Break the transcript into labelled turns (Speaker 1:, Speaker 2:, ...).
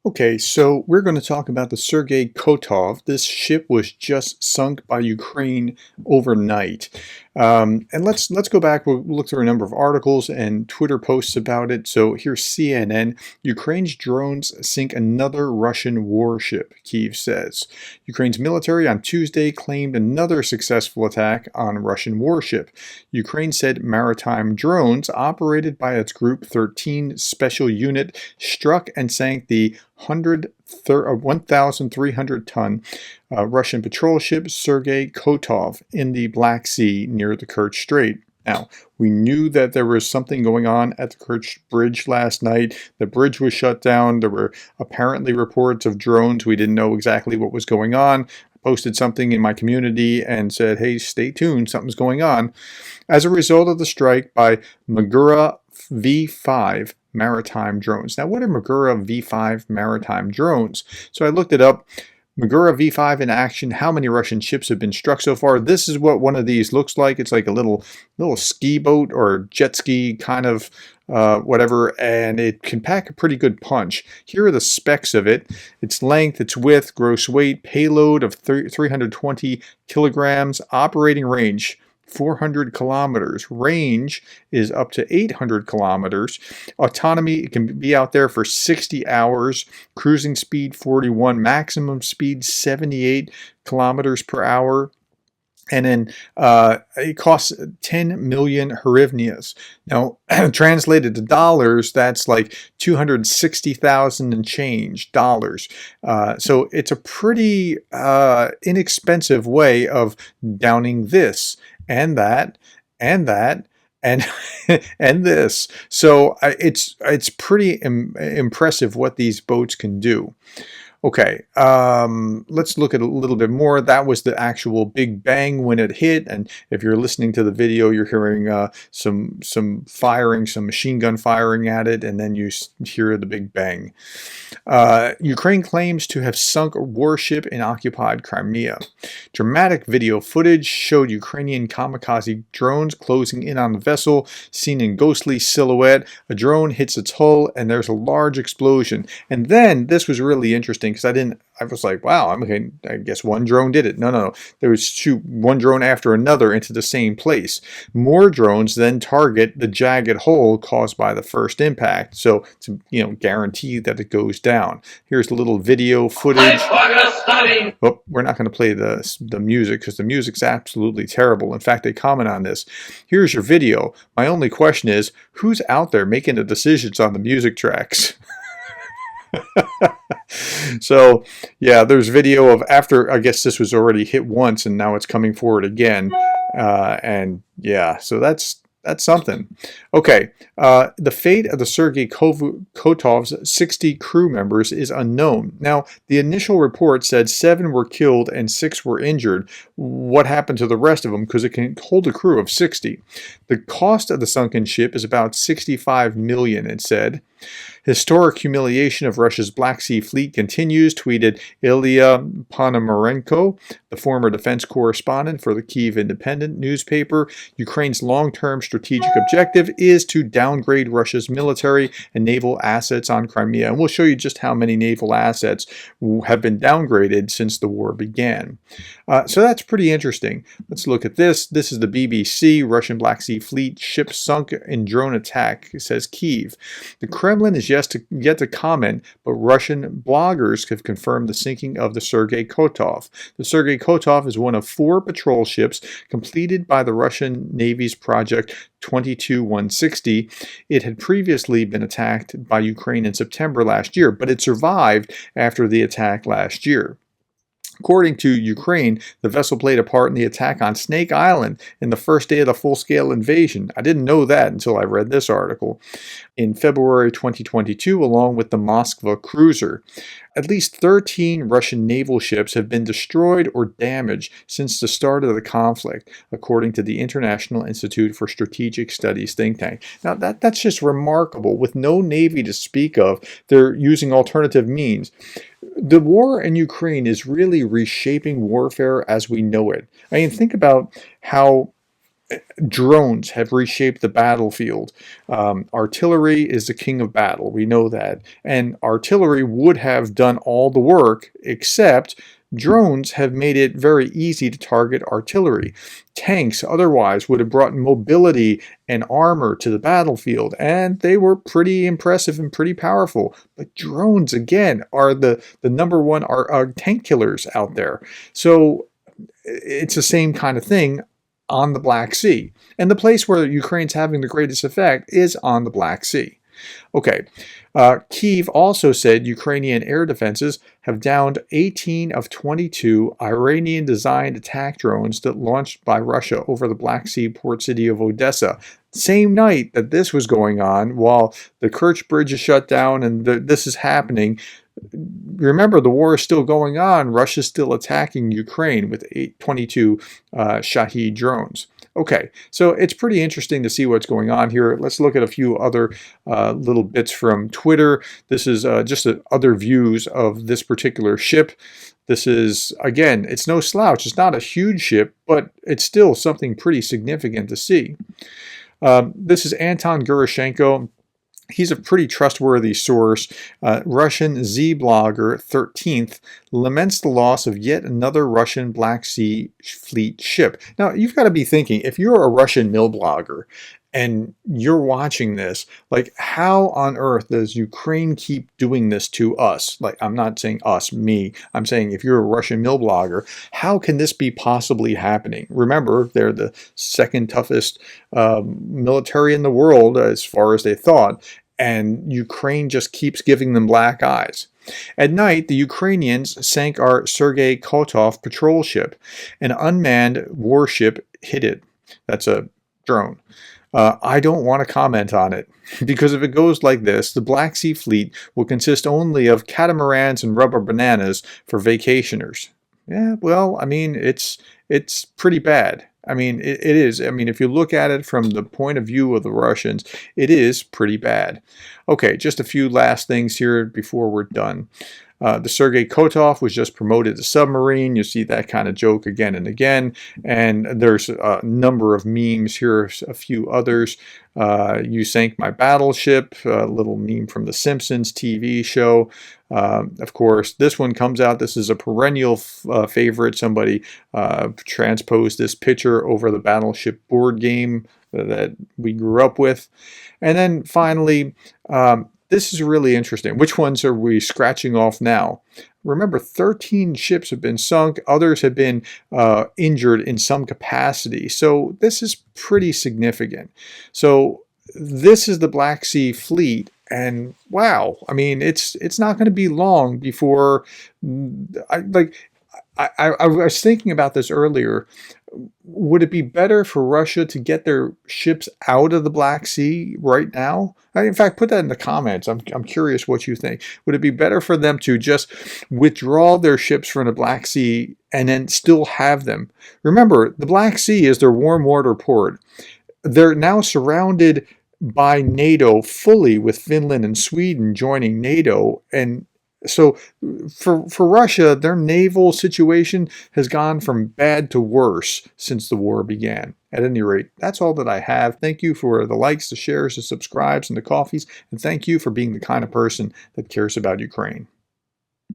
Speaker 1: Okay, so we're going to talk about the Sergei Kotov. This ship was just sunk by Ukraine overnight. And let's go back. We'll look through a number of articles and Twitter posts about it. So here's CNN. Ukraine's drones sink another Russian warship, Kyiv says. Ukraine's military on Tuesday claimed another successful attack on a Russian warship. Ukraine said maritime drones operated by its Group 13 special unit struck and sank the 1,300-ton Russian patrol ship Sergei Kotov in the Black Sea near the Kerch Strait. Now, we knew that there was something going on at the Kerch Bridge last night. The bridge was shut down. There were apparently reports of drones. We didn't know exactly what was going on. I posted something in my community and said, hey, stay tuned, something's going on. As a result of the strike by Magura V5 maritime drones. Now, what are Magura V5 maritime drones? So I looked it up. Magura V5 in action. How many Russian ships have been struck so far? This is what one of these looks like. It's like a little ski boat or jet ski kind of whatever, and it can pack a pretty good punch. Here are the specs of it. Its length, its width, gross weight, payload of 320 kilograms, operating range 400 kilometers. Range is up to 800 kilometers. Autonomy, it can be out there for 60 hours. Cruising speed 41. Maximum speed 78 kilometers per hour. And then it costs 10 million hryvnias. Now, translated to dollars, that's like 260,000 and change dollars. So it's a pretty inexpensive way of downing this and that and that and and this. So it's pretty impressive what these boats can do. Okay, let's look at a little bit more. That was the actual big bang when it hit, and if you're listening to the video, you're hearing some firing, some machine gun firing at it, and then you hear the big bang. Ukraine claims to have sunk a warship in occupied Crimea. Dramatic video footage showed Ukrainian kamikaze drones closing in on the vessel, seen in ghostly silhouette. A drone hits its hull, and there's a large explosion. And then, this was really interesting, because I was like, wow, I guess one drone did it. No. There was one drone after another into the same place. More drones then target the jagged hole caused by the first impact. So to guarantee that it goes down. Here's a little video footage. Oh, we're not going to play the music because the music's absolutely terrible. In fact, they comment on this. Here's your video. My only question is, who's out there making the decisions on the music tracks? So yeah, there's video of after, I guess this was already hit once and now it's coming forward again, and yeah, so that's something. Okay, the fate of the Sergei Kotov's 60 crew members is unknown. Now, the initial report said 7 were killed and 6 were injured. What happened to the rest of them? Because it can hold a crew of 60. The cost of the sunken ship is about 65 million, it said. Historic humiliation of Russia's Black Sea Fleet continues, tweeted Ilya Ponomarenko, the former defense correspondent for the Kyiv Independent newspaper. Ukraine's long-term strategic objective is to downgrade Russia's military and naval assets on Crimea. And we'll show you just how many naval assets have been downgraded since the war began. So that's pretty interesting. Let's look at this. This is the BBC. Russian Black Sea Fleet ship sunk in drone attack, says Kyiv. The Kremlin is yet to comment, but Russian bloggers have confirmed the sinking of the Sergei Kotov. The Sergei Kotov is one of 4 patrol ships completed by the Russian Navy's Project 22160. It had previously been attacked by Ukraine in September last year, but it survived after the attack last year. According to Ukraine, the vessel played a part in the attack on Snake Island in the first day of the full-scale invasion. I didn't know that until I read this article. In February 2022, along with the Moskva cruiser. At least 13 Russian naval ships have been destroyed or damaged since the start of the conflict, according to the International Institute for Strategic Studies think tank. Now, that's just remarkable. With no navy to speak of, they're using alternative means. The war in Ukraine is really reshaping warfare as we know it. I mean, think about how Drones have reshaped the battlefield. Artillery is the king of battle. We know that. And artillery would have done all the work, except drones have made it very easy to target artillery. Tanks otherwise would have brought mobility and armor to the battlefield, and they were pretty impressive and pretty powerful. But drones, again, are the number one are tank killers out there. So it's the same kind of thing on the Black Sea. And the place where Ukraine's having the greatest effect is on the Black Sea. Okay, Kyiv also said Ukrainian air defenses have downed 18 of 22 Iranian-designed attack drones that launched by Russia over the Black Sea port city of Odessa. Same night that this was going on, while the Kerch Bridge is shut down and this is happening. Remember, the war is still going on. Russia's still attacking Ukraine with 22 Shahed drones. Okay, so it's pretty interesting to see what's going on here. Let's look at a few other little bits from Twitter. This is just other views of this particular ship. This is, again, it's no slouch. It's not a huge ship, but it's still something pretty significant to see. This is Anton Gurashenko. He's a pretty trustworthy source. Russian Z-blogger 13th laments the loss of yet another Russian Black Sea Fleet ship. Now, you've got to be thinking, if you're a Russian mill blogger and you're watching this, like, how on earth does Ukraine keep doing this to us? Like, I'm not saying us, me. I'm saying if you're a Russian mill blogger, how can this be possibly happening? Remember, they're the second toughest military in the world as far as they thought, and Ukraine just keeps giving them black eyes. At night, the Ukrainians sank our Sergei Kotov patrol ship. An unmanned warship hit it. That's a drone. I don't want to comment on it, because if it goes like this, the Black Sea Fleet will consist only of catamarans and rubber bananas for vacationers. Yeah, well, I mean, it's pretty bad. I mean, it is. I mean, if you look at it from the point of view of the Russians, it is pretty bad. Okay, just a few last things here before we're done. The Sergei Kotov was just promoted to submarine. You see that kind of joke again and again. And there's a number of memes here, a few others. You sank my battleship, a little meme from the Simpsons TV show. Of course, this one comes out. This is a perennial favorite. Somebody transposed this picture over the Battleship board game that we grew up with. And then finally, this is really interesting. Which ones are we scratching off now? Remember, 13 ships have been sunk. Others have been injured in some capacity. So this is pretty significant. So this is the Black Sea Fleet. And wow, I mean, it's not going to be long before I was thinking about this earlier. Would it be better for Russia to get their ships out of the Black Sea right now? In fact, put that in the comments. I'm curious what you think. Would it be better for them to just withdraw their ships from the Black Sea and then still have them? Remember, the Black Sea is their warm water port. They're now surrounded by NATO fully, with Finland and Sweden joining NATO, and so for Russia, their naval situation has gone from bad to worse since the war began. At any rate, that's all that I have. Thank you for the likes, the shares, the subscribes, and the coffees, and thank you for being the kind of person that cares about Ukraine.